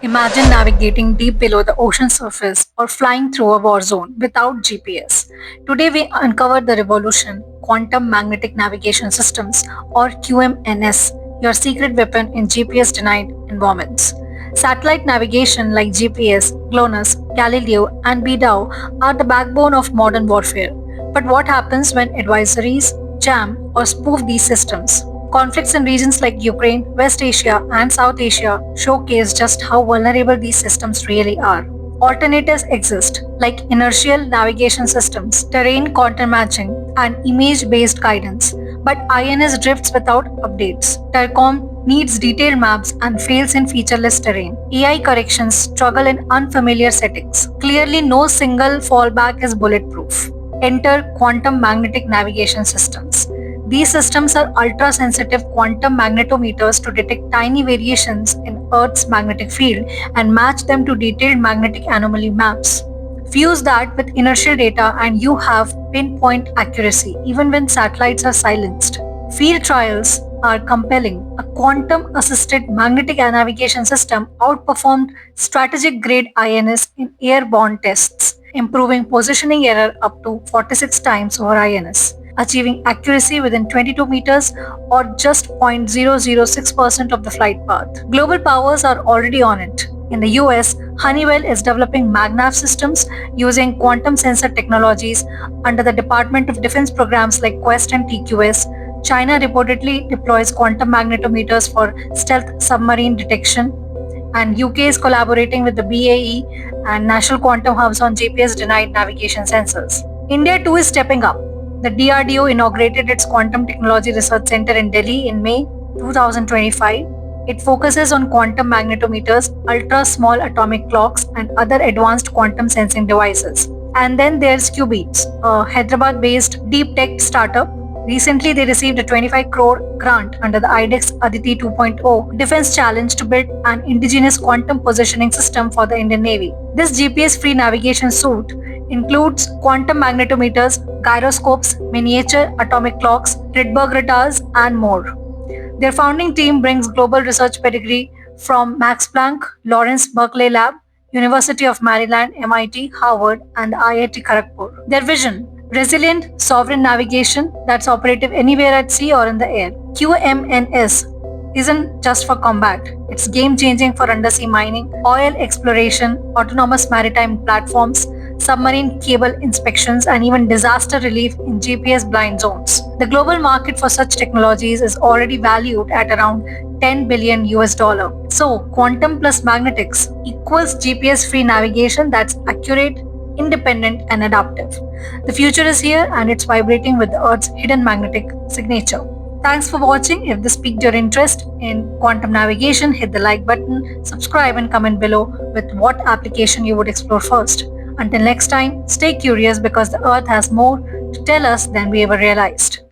Imagine navigating deep below the ocean surface or flying through a war zone without GPS. Today, we uncovered the revolution quantum magnetic navigation systems, or QMNS, your secret weapon in GPS denied environments. Satellite navigation like GPS, GLONASS, Galileo, and BDAO are the backbone of modern warfare. But what happens when adversaries jam or spoof these systems? Conflicts in regions like Ukraine, West Asia, and South Asia showcase just how vulnerable these systems really are. Alternatives exist, like inertial navigation systems, terrain contour matching, and image based guidance. But INS drifts without updates. Tercom needs detailed maps and fails in featureless terrain. AI corrections struggle in unfamiliar settings. Clearly, no single fallback is bulletproof. Enter quantum magnetic navigation systems. These systems are ultra sensitive quantum magnetometers to detect tiny variations in Earth's magnetic field and match them to detailed magnetic anomaly maps. Fuse that with inertial data and you have pinpoint accuracy even when satellites are silenced. Field trials are compelling. A quantum assisted magnetic navigation system outperformed strategic grade INS in airborne tests, improving positioning error up to 46 times over INS, achieving accuracy within 22 meters or just 0.006% of the flight path. Global powers are already on it. In the US, Honeywell is developing MagNav systems using quantum sensor technologies under the Department of Defense programs like Quest and TQS. China reportedly deploys quantum magnetometers for stealth submarine detection, and UK is collaborating with the BAE and National Quantum Hubs on GPS denied navigation sensors. India too is stepping up. The DRDO inaugurated its Quantum Technology Research Center in Delhi in May 2025. It focuses on quantum magnetometers, ultra small atomic clocks, and other advanced quantum sensing devices. And then there's Qubits, a Hyderabad based deep tech startup. Recently, they received a 25 crore grant under the IDEX Aditi 2.0 defense challenge to build an indigenous quantum positioning system for the Indian Navy. This GPS free navigation suite includes quantum magnetometers, gyroscopes, miniature atomic clocks, Rydberg radars, and more. Their founding team brings global research pedigree from Max Planck, Lawrence Berkeley Lab, University of Maryland, MIT, Harvard, and IIT Kharagpur. Their vision: resilient, sovereign navigation that's operative anywhere at sea or in the air. QMNS isn't just for combat, it's game changing for undersea mining, oil exploration, autonomous maritime platforms, submarine cable inspections, and even disaster relief in GPS blind zones. The global market for such technologies is already valued at around 10 billion US dollar. So, quantum plus magnetics equals GPS free navigation that's accurate, independent, and adaptive. The future is here and it's vibrating with the Earth's hidden magnetic signature. Thanks for watching. If this piqued your interest in quantum navigation, hit the like button, subscribe, and comment below with what application you would explore first. Until next time, stay curious because the Earth has more to tell us than we ever realized.